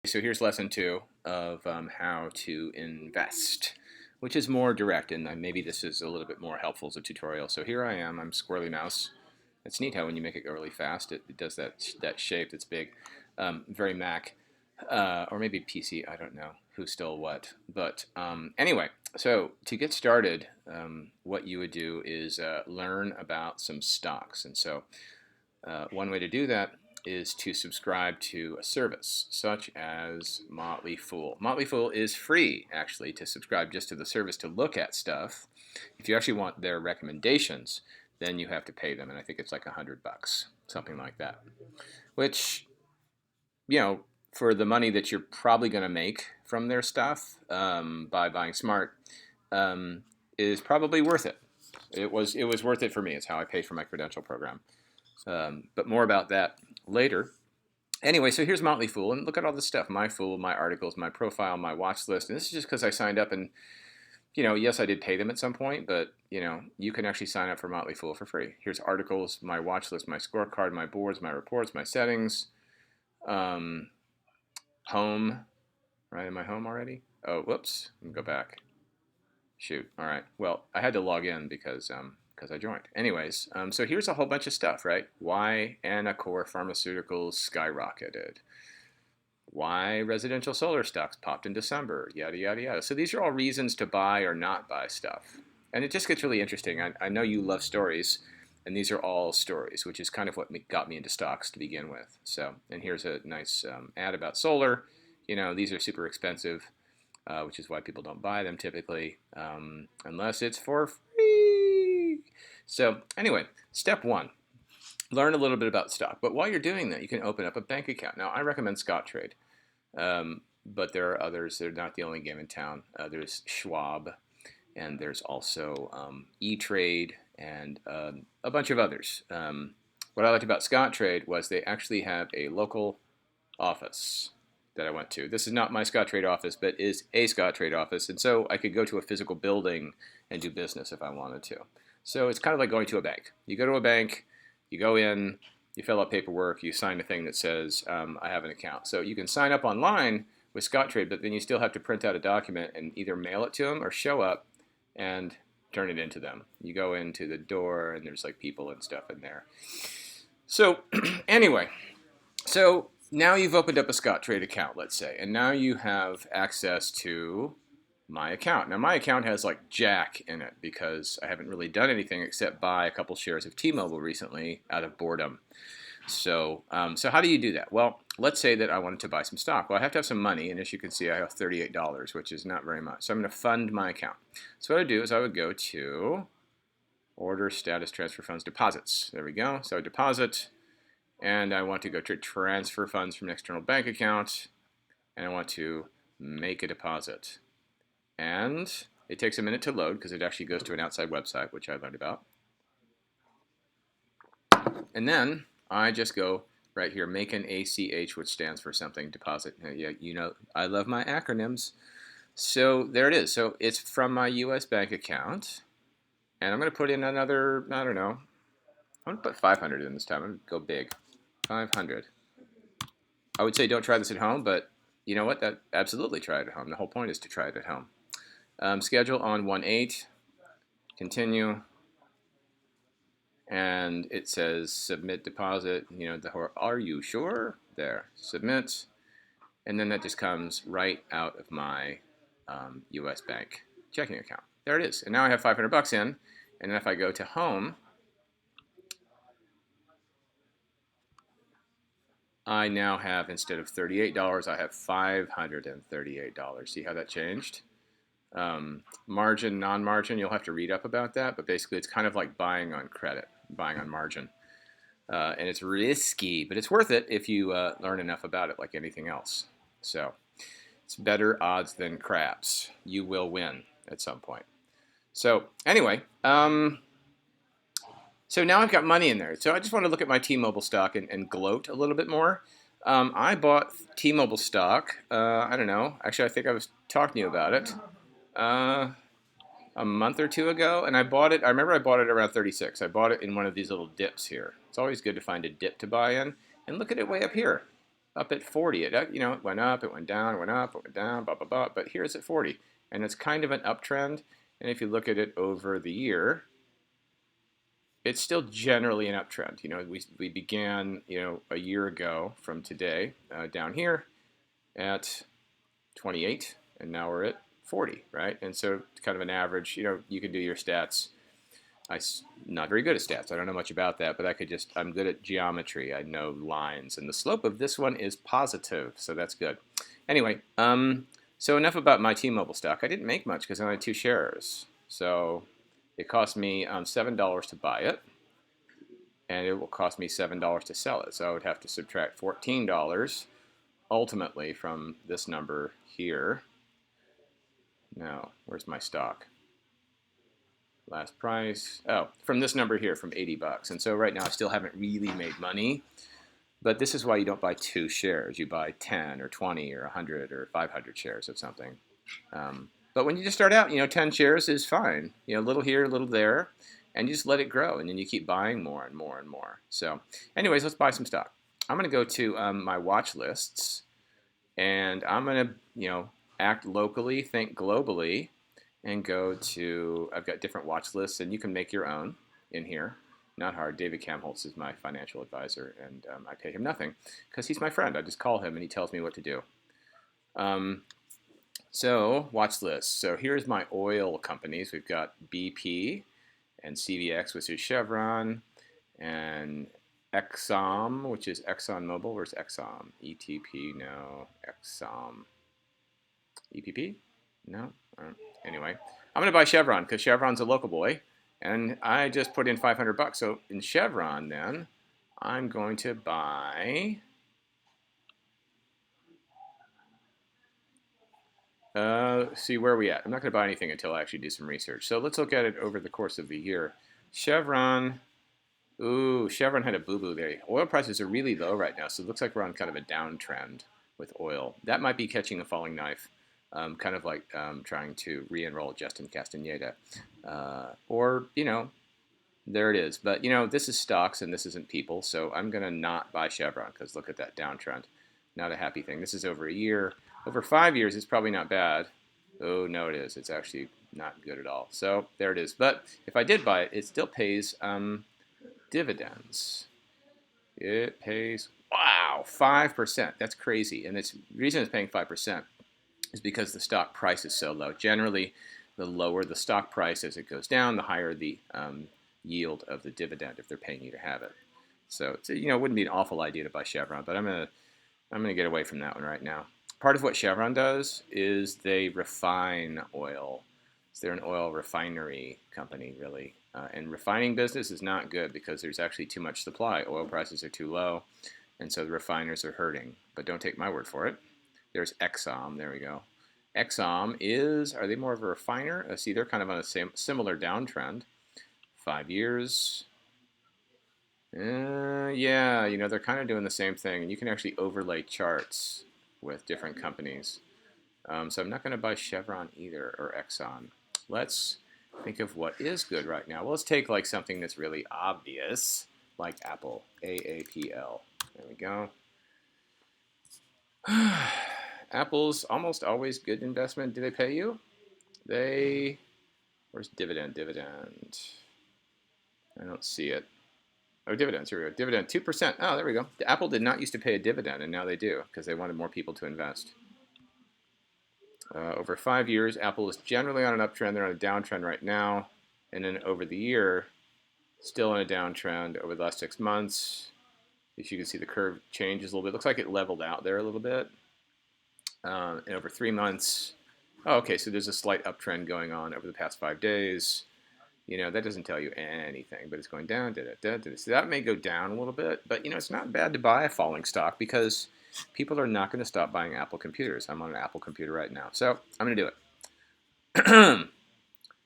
So here's lesson 2 of how to invest, which is more direct, and maybe this is a little bit more helpful as a tutorial. So here I am, I'm Squirrely Mouse. It's neat how when you make it go really fast, it does that shape that's big. Very Mac, or maybe PC, I don't know who stole what. But anyway, so to get started, what you would do is learn about some stocks. And so one way to do that is to subscribe to a service such as Motley Fool. Motley Fool is free, actually, to subscribe just to the service to look at stuff. If you actually want their recommendations, then you have to pay them, and I think it's like $100, something like that. Which, for the money that you're probably going to make from their stuff by buying smart, is probably worth it. It was worth it for me. It's how I paid for my credential program. But more about that later. Anyway, so here's Motley Fool, and look at all this stuff. My Fool, my articles, my profile, my watch list. And this is just because I signed up, and, yes, I did pay them at some point, but, you can actually sign up for Motley Fool for free. Here's articles, my watch list, my scorecard, my boards, my reports, my settings, home. Right, am I home already? Oh, whoops, let me go back. Shoot, all right. Well, I had to log in because I joined. Anyways, so here's a whole bunch of stuff, right? Why Anacor Pharmaceuticals skyrocketed. Why residential solar stocks popped in December, yada, yada, yada. So these are all reasons to buy or not buy stuff. And it just gets really interesting. I know you love stories, and these are all stories, which is kind of what got me into stocks to begin with. So, and here's a nice ad about solar. These are super expensive, which is why people don't buy them typically, unless it's for free. So anyway, step 1, learn a little bit about stock. But while you're doing that, you can open up a bank account. Now, I recommend Scottrade, but there are others. They're not the only game in town. There's Schwab, and there's also E-Trade, and a bunch of others. What I liked about Scottrade was they actually have a local office that I went to. This is not my Scottrade office, but is a Scottrade office, and so I could go to a physical building and do business if I wanted to. So it's kind of like going to a bank. You go to a bank, you go in, you fill out paperwork, you sign a thing that says, I have an account. So you can sign up online with Scottrade, but then you still have to print out a document and either mail it to them or show up and turn it into them. You go into the door and there's like people and stuff in there. So anyway, so now you've opened up a Scottrade account, let's say, and now you have access to my account. Now my account has like jack in it because I haven't really done anything except buy a couple shares of T-Mobile recently out of boredom. So how do you do that? Well, let's say that I wanted to buy some stock. Well, I have to have some money, and as you can see, I have $38, which is not very much. So I'm going to fund my account. So what I would do is I would go to Order Status Transfer Funds Deposits. There we go. So I deposit, and I want to go to Transfer Funds from an external bank account, and I want to make a deposit. And it takes a minute to load because it actually goes to an outside website, which I learned about. And then I just go right here, make an ACH, which stands for something, deposit. Yeah, I love my acronyms. So there it is. So it's from my U.S. bank account. And I'm going to put in another, I don't know, I'm going to put 500 in this time. I'm going to go big. 500. I would say don't try this at home, but you know what? Absolutely try it at home. The whole point is to try it at home. Schedule on 1/8. Continue. And it says submit deposit. Are you sure? There. Submit. And then that just comes right out of my U.S. bank checking account. There it is. And now I have $500 in. And then if I go to home, I now have, instead of $38, I have $538. See how that changed? Margin, non-margin, you'll have to read up about that, but basically it's kind of like buying on credit, buying on margin. And it's risky, but it's worth it if you learn enough about it, like anything else. So it's better odds than craps. You will win at some point. So anyway, so now I've got money in there. So I just want to look at my T-Mobile stock and gloat a little bit more. I bought T-Mobile stock, I don't know, actually I think I was talking to you about it a month or two ago, and I remember I bought it around 36. I bought it in one of these little dips here. It's always good to find a dip to buy in, and look at it way up here. up at 40. It went up, it went down, it went up, it went down, blah, blah, blah. But here's at 40. And it's kind of an uptrend. And if you look at it over the year, it's still generally an uptrend. We began, a year ago from today down here at 28, and now we're at 40, right? And so it's kind of an average. You can do your stats. I'm not very good at stats. I don't know much about that, but I'm good at geometry. I know lines, and the slope of this one is positive, so that's good. Anyway, so enough about my T-Mobile stock. I didn't make much because I only had 2 shares. So it cost me $7 to buy it, and it will cost me $7 to sell it. So I would have to subtract $14 ultimately from this number here. Now, where's my stock? Last price. Oh, from this number here, from 80 bucks. And so right now I still haven't really made money. But this is why you don't buy 2 shares. You buy 10 or 20 or 100 or 500 shares of something. But when you just start out, 10 shares is fine. A little here, a little there. And you just let it grow. And then you keep buying more and more and more. So anyways, let's buy some stock. I'm going to go to my watch lists. And I'm going to, act locally, think globally. And go to, I've got different watch lists, and you can make your own in here. Not hard. David Kamholtz is my financial advisor, and I pay him nothing because he's my friend. I just call him, and he tells me what to do. So watch lists. So here's my oil companies. We've got BP and CVX, which is Chevron, and Exxon, which is ExxonMobil. Where's Exxon? ETP? No. Exxon. EPP? No. Anyway, I'm going to buy Chevron because Chevron's a local boy, and I just put in 500 bucks. So in Chevron, then I'm going to buy. See where are we at? I'm not going to buy anything until I actually do some research. So let's look at it over the course of the year. Chevron. Ooh, Chevron had a boo-boo there. Oil prices are really low right now, so it looks like we're on kind of a downtrend with oil. That might be catching a falling knife. Kind of like trying to re-enroll Justin Castaneda. Or, there it is. But, this is stocks and this isn't people, so I'm going to not buy Chevron because look at that downtrend. Not a happy thing. This is over a year. Over 5 years, it's probably not bad. Oh, no, it is. It's actually not good at all. So there it is. But if I did buy it, it still pays dividends. It pays, wow, 5%. That's crazy. And the reason it's paying 5% is because the stock price is so low. Generally, the lower the stock price as it goes down, the higher the yield of the dividend if they're paying you to have it. So it wouldn't be an awful idea to buy Chevron, but I'm gonna get away from that one right now. Part of what Chevron does is they refine oil. So they're an oil refinery company, really. And refining business is not good because there's actually too much supply. Oil prices are too low, and so the refiners are hurting. But don't take my word for it. There's Exxon. There we go. Exxon are they more of a refiner? See, they're kind of on a similar downtrend. 5 years. Yeah, they're kind of doing the same thing. And you can actually overlay charts with different companies. So I'm not going to buy Chevron either, or Exxon. Let's think of what is good right now. Well, let's take like something that's really obvious, like Apple. AAPL. There we go. Apple's almost always good investment. Do they pay you? Where's dividend? I don't see it. Oh, dividends. Here we go. Dividend 2%. Oh, there we go. Apple did not used to pay a dividend, and now they do because they wanted more people to invest. Over 5 years, Apple is generally on an uptrend. They're on a downtrend right now. And then over the year, still on a downtrend. Over the last 6 months, as you can see, the curve changes a little bit. It looks like it leveled out there a little bit. And over 3 months, okay, so there's a slight uptrend going on over the past 5 days. That doesn't tell you anything, but it's going down. So that may go down a little bit, but it's not bad to buy a falling stock because people are not going to stop buying Apple computers. I'm on an Apple computer right now, so I'm going to do it.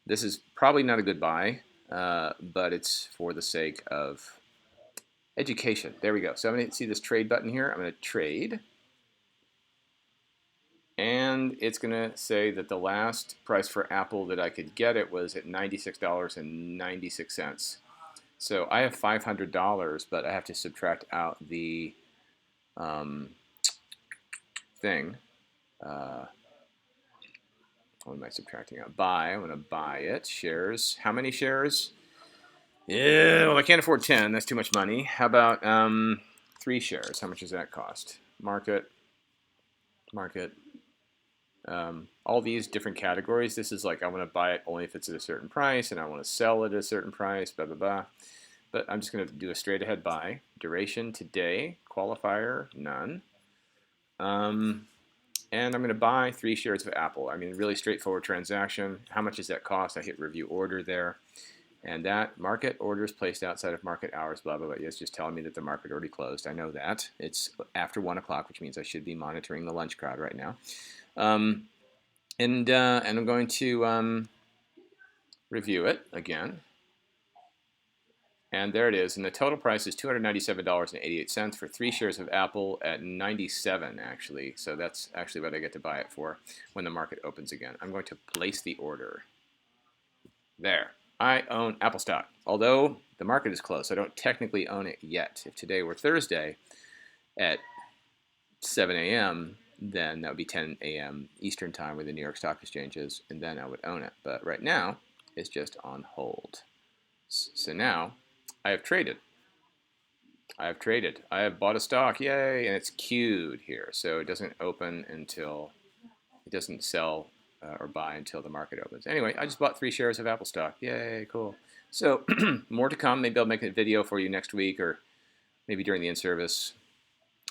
This is probably not a good buy, but it's for the sake of education. There we go. So I'm going to see this trade button here. I'm going to trade. And it's going to say that the last price for Apple that I could get it was at $96.96. So I have $500, but I have to subtract out the thing. What am I subtracting out? Buy. I'm going to buy it. Shares. How many shares? Yeah, well, I can't afford 10. That's too much money. How about 3 shares? How much does that cost? Market. All these different categories. This is like I want to buy it only if it's at a certain price, and I want to sell it at a certain price, blah, blah, blah. But I'm just going to do a straight ahead buy. Duration today. Qualifier, none. And I'm going to buy 3 shares of Apple. I mean, really straightforward transaction. How much does that cost? I hit review order there. And that market orders placed outside of market hours, blah, blah, blah. It's just telling me that the market already closed. I know that. It's after 1 o'clock, which means I should be monitoring the lunch crowd right now. And I'm going to review it again. And there it is. And the total price is $297.88 for 3 shares of Apple at 97 actually. So that's actually what I get to buy it for when the market opens again. I'm going to place the order. There. I own Apple stock. Although the market is closed, I don't technically own it yet. If today were Thursday at 7 a.m., then that would be 10 a.m. Eastern time where the New York Stock Exchange is, and then I would own it. But right now, it's just on hold. So now, I have traded. I have bought a stock, yay, and it's queued here. So it doesn't open until, it doesn't sell or buy until the market opens. Anyway, I just bought 3 shares of Apple stock. Yay, cool. So more to come. Maybe I'll make a video for you next week or maybe during the in-service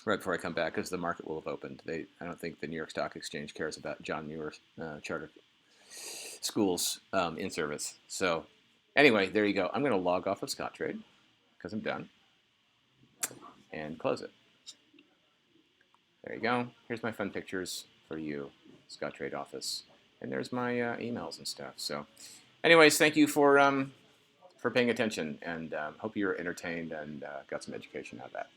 right before I come back because the market will have opened. I don't think the New York Stock Exchange cares about John Muir charter schools in-service. So anyway, there you go. I'm going to log off of Scottrade because I'm done and close it. There you go. Here's my fun pictures for you, Scottrade office. And there's my emails and stuff. So anyways, thank you for paying attention, and hope you're entertained and got some education out of that.